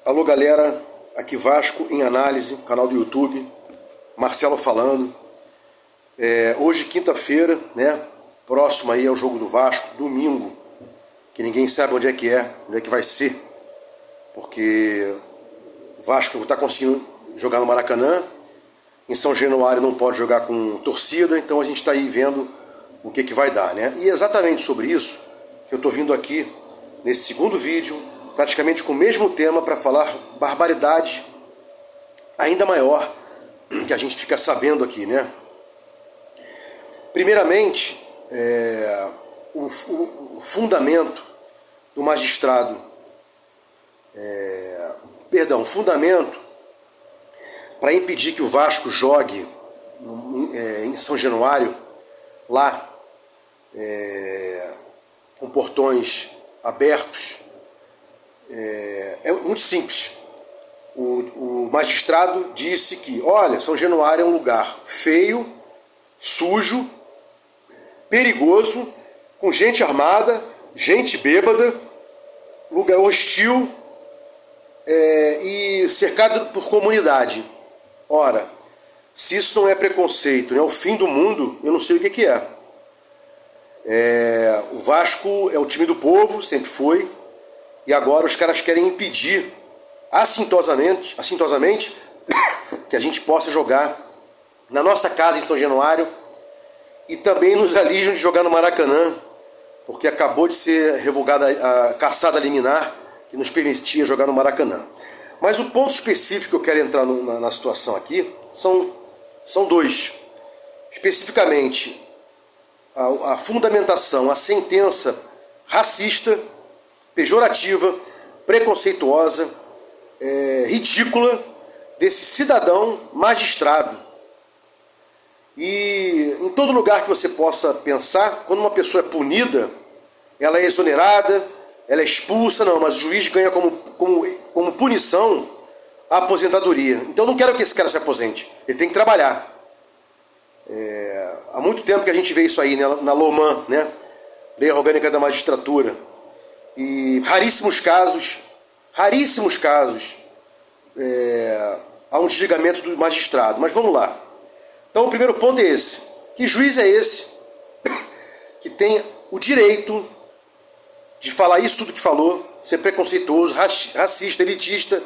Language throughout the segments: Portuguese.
Alô galera, aqui Vasco em Análise, canal do YouTube, Marcelo falando. Hoje quinta-feira, né, próximo aí ao jogo do Vasco, domingo, que ninguém sabe onde é que vai ser, porque o Vasco não está conseguindo jogar no Maracanã, em São Januário não pode jogar com torcida, então a gente está aí vendo o que vai dar, né? E é exatamente sobre isso que eu estou vindo aqui nesse segundo vídeo, praticamente com o mesmo tema, para falar barbaridade ainda maior que a gente fica sabendo aqui, né? Primeiramente, o fundamento do magistrado, fundamento para impedir que o Vasco jogue em São Januário, lá, com portões abertos, é muito simples. O magistrado disse que, olha, São Januário é um lugar feio, sujo, perigoso, com gente armada, gente bêbada, lugar hostil e cercado por comunidade. Ora, se isso não é preconceito, não é o fim do mundo, eu não sei o que é. O Vasco é o time do povo, sempre foi, e agora os caras querem impedir assintosamente que a gente possa jogar na nossa casa em São Januário e também nos alijam de jogar no Maracanã, porque acabou de ser revogada a caçada liminar que nos permitia jogar no Maracanã. Mas o ponto específico que eu quero entrar na situação aqui são dois. Especificamente, a fundamentação, a sentença racista, pejorativa, preconceituosa, ridícula desse cidadão magistrado. E em todo lugar que você possa pensar, quando uma pessoa é punida, ela é exonerada, ela é expulsa, não, mas o juiz ganha como punição a aposentadoria. Então eu não quero que esse cara se aposente, ele tem que trabalhar. Há muito tempo que a gente vê isso aí, né, na LOMAN, né, Lei Orgânica da Magistratura, e raríssimos casos, há um desligamento do magistrado. Mas vamos lá. Então o primeiro ponto é esse. Que juiz é esse que tem o direito de falar isso tudo que falou, ser preconceituoso, racista, elitista,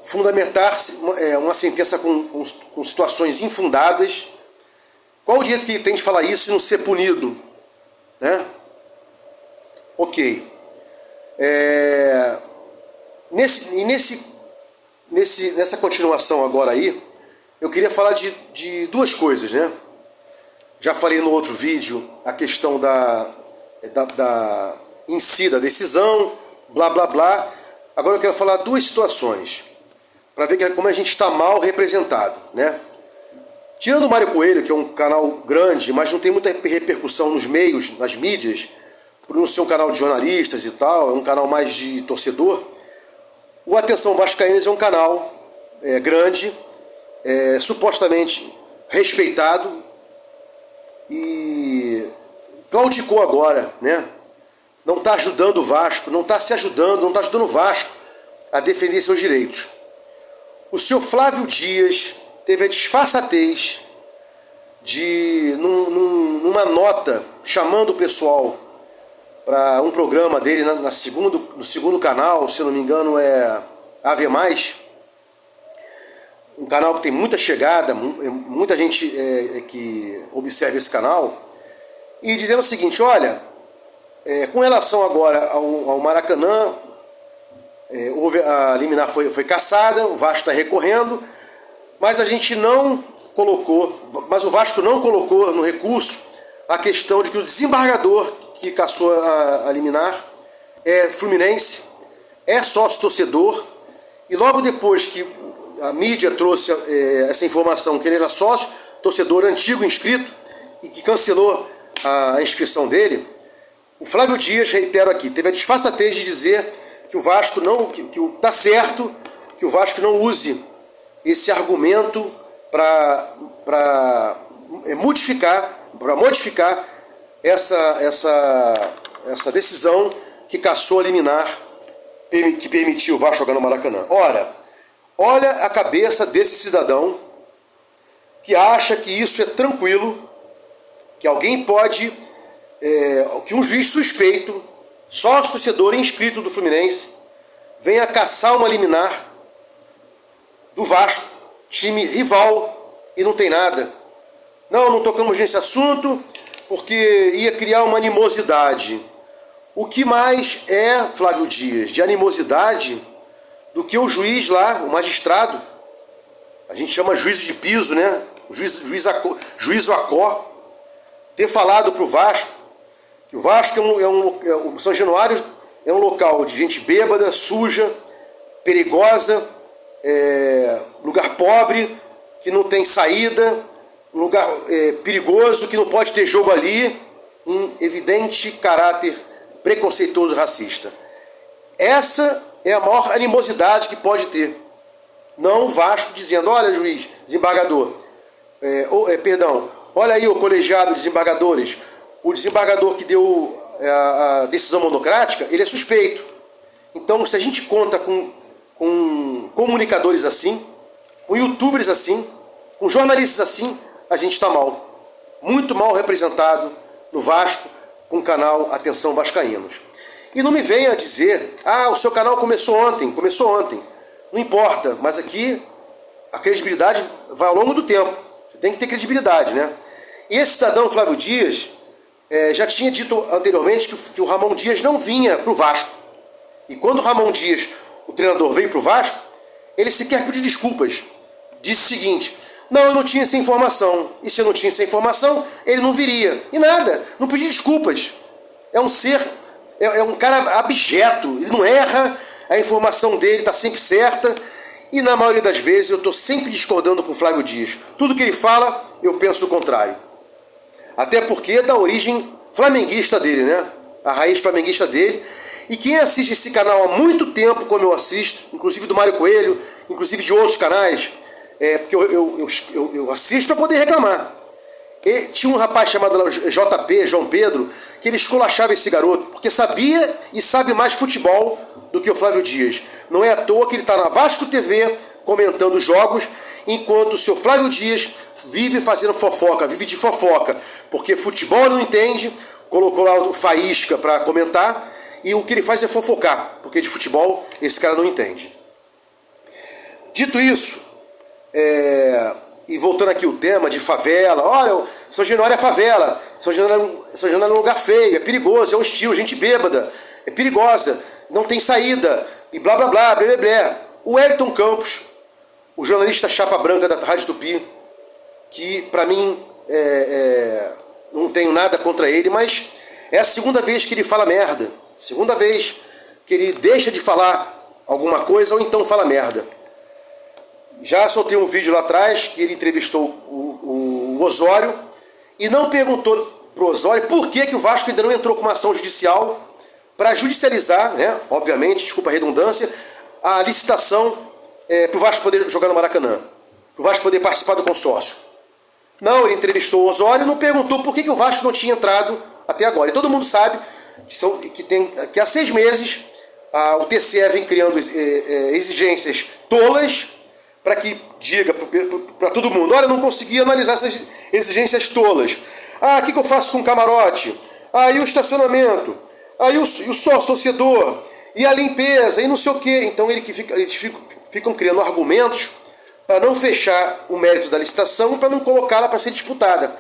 fundamentar uma sentença com situações infundadas? Qual o direito que ele tem de falar isso e não ser punido, né? Ok. Nessa continuação agora aí, eu queria falar de duas coisas, né? Já falei no outro vídeo a questão em si da decisão, blá blá blá. Agora eu quero falar duas situações, para ver como a gente está mal representado, né? Tirando o Mário Coelho, que é um canal grande, mas não tem muita repercussão nos meios, nas mídias, por não ser um canal de jornalistas e tal, é um canal mais de torcedor. O Atenção Vascaínos é um canal grande, supostamente respeitado, e claudicou agora, né? Não está ajudando o Vasco, não está ajudando o Vasco a defender seus direitos. O senhor Flávio Dias teve a disfarçatez de, numa nota, chamando o pessoal para um programa dele no segundo canal, se eu não me engano é AV+, um canal que tem muita chegada, muita gente que observa esse canal, e dizendo o seguinte: olha, com relação agora ao Maracanã, a liminar foi cassada, o Vasco está recorrendo, mas o Vasco não colocou no recurso a questão de que o desembargador que cassou a liminar é fluminense, é sócio-torcedor, e logo depois que a mídia trouxe essa informação que ele era sócio-torcedor antigo inscrito e que cancelou a inscrição dele, o Flávio Dias, reitero aqui, teve a disfarçatez de dizer que o Vasco está certo, que o Vasco não use esse argumento para modificar essa decisão que cassou a liminar que permitiu o Vasco jogar no Maracanã. Ora, olha a cabeça desse cidadão que acha que isso é tranquilo, que alguém pode, que um juiz suspeito, sócio torcedor inscrito do Fluminense, venha caçar uma liminar do Vasco, time rival, e não tem nada. Não tocamos nesse assunto porque ia criar uma animosidade. O que mais é, Flávio Dias, de animosidade do que o juiz lá, o magistrado, a gente chama juízo de piso, né? Juízo Acó, ter falado para o Vasco que o Vasco o São Januário é um local de gente bêbada, suja, perigosa, lugar pobre, que não tem saída, um lugar perigoso, que não pode ter jogo ali, em evidente caráter preconceituoso racista. Essa é a maior animosidade que pode ter. Não o Vasco dizendo, olha juiz, desembargador, olha aí o colegiado de desembargadores, o desembargador que deu a decisão monocrática, ele é suspeito. Então, se a gente conta com comunicadores assim, com youtubers assim, com jornalistas assim, a gente está mal. Muito mal representado no Vasco, com o canal Atenção Vascaínos. E não me venha dizer, o seu canal começou ontem. Não importa, mas aqui a credibilidade vai ao longo do tempo. Você tem que ter credibilidade, né? E esse cidadão, Flávio Dias, já tinha dito anteriormente que o Ramon Dias não vinha para o Vasco. E quando o Ramon Dias, o treinador, veio para o Vasco, ele sequer pediu desculpas. Disse o seguinte, não, eu não tinha essa informação. E se eu não tinha essa informação, ele não viria. E nada, não pediu desculpas. É um ser, é um cara abjeto, ele não erra, a informação dele está sempre certa. E na maioria das vezes eu estou sempre discordando com o Flávio Dias. Tudo que ele fala, eu penso o contrário. Até porque é da origem flamenguista dele, né? A raiz flamenguista dele. E quem assiste esse canal há muito tempo, como eu assisto, inclusive do Mário Coelho, inclusive de outros canais, porque eu assisto para poder reclamar. E tinha um rapaz chamado JP, João Pedro, que ele esculachava esse garoto, porque sabia e sabe mais futebol do que o Flávio Dias. Não é à toa que ele está na Vasco TV comentando jogos, enquanto o seu Flávio Dias vive fazendo fofoca, vive de fofoca, porque futebol ele não entende, colocou lá o Faísca para comentar, e o que ele faz é fofocar, porque de futebol esse cara não entende. Dito isso, e voltando aqui o tema de favela, olha, São Januário é favela, São Januário é um lugar feio, é perigoso, é hostil, gente bêbada, é perigosa, não tem saída, e blá blá blá, blá blá blá. O Wellington Campos, o jornalista chapa branca da Rádio Tupi, que para mim não tenho nada contra ele, mas é a segunda vez que ele fala merda, segunda vez que ele deixa de falar alguma coisa ou então fala merda. Já soltei um vídeo lá atrás que ele entrevistou o Osório e não perguntou pro Osório por que o Vasco ainda não entrou com uma ação judicial para judicializar, né, obviamente, desculpa a redundância, a licitação para o Vasco poder jogar no Maracanã, para o Vasco poder participar do consórcio. Não, ele entrevistou o Osório e não perguntou por que o Vasco não tinha entrado até agora. E todo mundo sabe que há 6 meses o TCE vem criando exigências tolas para que diga para todo mundo, olha, eu não consegui analisar essas exigências tolas. O que eu faço com o camarote? E o estacionamento? E o sócio-torcedor? E a limpeza? E não sei o quê. Então eles ficam criando argumentos para não fechar o mérito da licitação e para não colocá-la para ser disputada.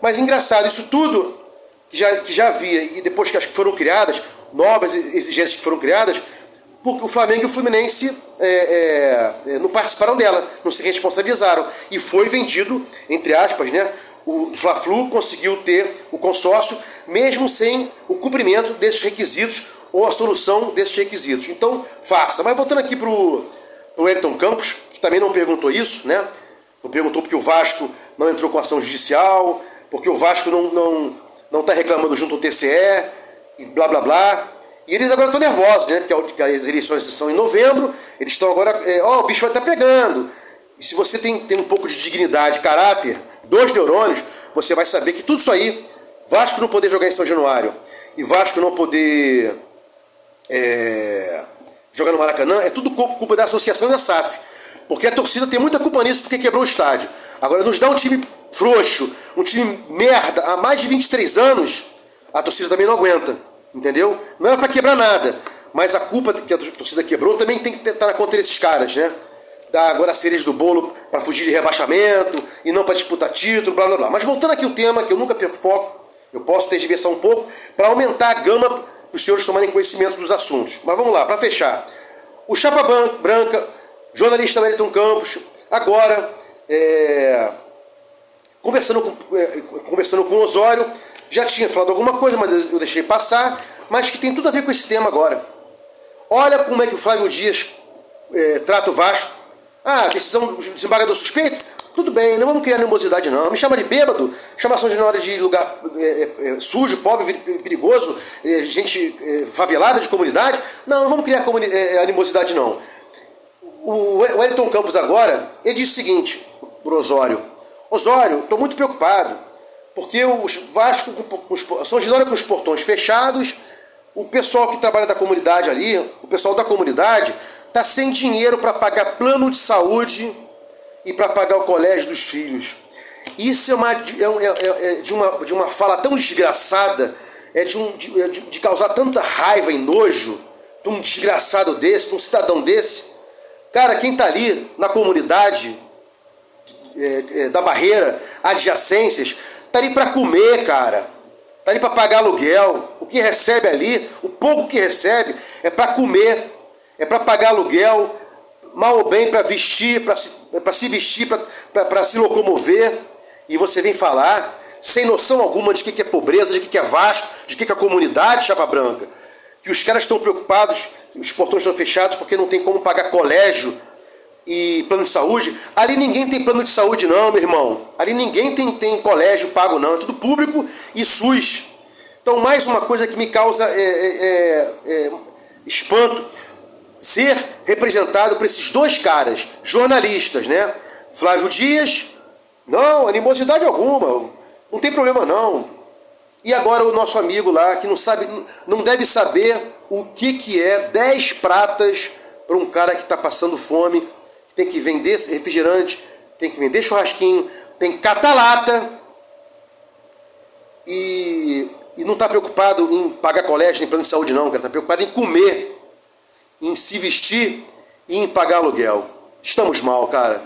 Mas engraçado, isso tudo que já havia, e depois que foram criadas, novas exigências que foram criadas, porque o Flamengo e o Fluminense não participaram dela, não se responsabilizaram. E foi vendido, entre aspas, né? O Fla-Flu conseguiu ter o consórcio, mesmo sem o cumprimento desses requisitos ou a solução desses requisitos. Então, faça. Mas voltando aqui para o Wellington Campos, que também não perguntou isso, né? Não perguntou porque o Vasco não entrou com ação judicial, porque o Vasco não está reclamando junto ao TCE, e blá blá blá. E eles agora estão nervosos, né? Porque as eleições são em novembro, eles estão agora, o bicho vai estar pegando. E se você tem um pouco de dignidade, caráter, 2 neurônios, você vai saber que tudo isso aí, Vasco não poder jogar em São Januário, e Vasco não poder jogar no Maracanã, é tudo culpa da associação e da SAF. Porque a torcida tem muita culpa nisso, porque quebrou o estádio. Agora, nos dá um time frouxo, um time merda, há mais de 23 anos, a torcida também não aguenta, entendeu? Não era pra quebrar nada, mas a culpa que a torcida quebrou também tem que estar na conta desses caras, né? Dar agora a cereja do bolo para fugir de rebaixamento e não para disputar título, blá blá blá. Mas voltando aqui o tema, que eu nunca perco foco, eu posso ter diversão um pouco, para aumentar a gama para os senhores tomarem conhecimento dos assuntos. Mas vamos lá, para fechar. O Chapa Branca, jornalista Wellington Campos, agora conversando com o Osório, já tinha falado alguma coisa, mas eu deixei passar, mas que tem tudo a ver com esse tema agora. Olha como é que o Flávio Dias trata o Vasco. Decisão do desembargador suspeito? Tudo bem, não vamos criar animosidade não. Me chama de bêbado, chamação de hora de lugar sujo, pobre, perigoso, gente favelada de comunidade. Não vamos criar animosidade não. O Wellington Campos agora, ele disse o seguinte pro Osório: Osório, estou muito preocupado, porque o Vasco, São Januário com os portões fechados, o pessoal que trabalha da comunidade ali, o pessoal da comunidade, está sem dinheiro para pagar plano de saúde e para pagar o colégio dos filhos. Isso de uma fala tão desgraçada, de causar tanta raiva e nojo de um desgraçado desse, de um cidadão desse. Cara, quem está ali na comunidade da Barreira, adjacências, está ali para comer, cara. Está ali para pagar aluguel. O que recebe ali, o pouco que recebe, é para comer. É para pagar aluguel, mal ou bem para vestir, para se vestir, para se locomover. E você vem falar, sem noção alguma de que é pobreza, de que é Vasco, de que é comunidade Chapa Branca. Que os caras estão preocupados, os portões estão fechados porque não tem como pagar colégio e plano de saúde. Ali ninguém tem plano de saúde não, meu irmão. Ali ninguém tem colégio pago não, é tudo público e SUS. Então mais uma coisa que me causa espanto, ser representado por esses dois caras, jornalistas, né? Flávio Dias, não, animosidade alguma, não tem problema não. E agora o nosso amigo lá, que não deve saber o que é 10 pratas para um cara que está passando fome, que tem que vender refrigerante, tem que vender churrasquinho, tem que catar lata e não está preocupado em pagar colégio nem plano de saúde não, cara, está preocupado em comer, em se vestir e em pagar aluguel. Estamos mal, cara.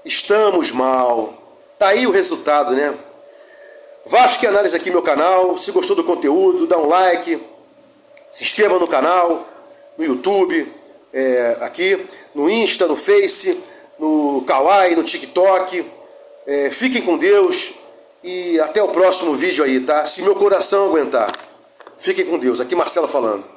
Estamos mal. Tá aí o resultado, né? Vasco e Análise aqui, meu canal. Se gostou do conteúdo, dá um like. Se inscreva no canal, no YouTube, aqui, no Insta, no Face, no Kawaii, no TikTok. Fiquem com Deus e até o próximo vídeo aí, tá? Se meu coração aguentar. Fiquem com Deus. Aqui Marcelo falando.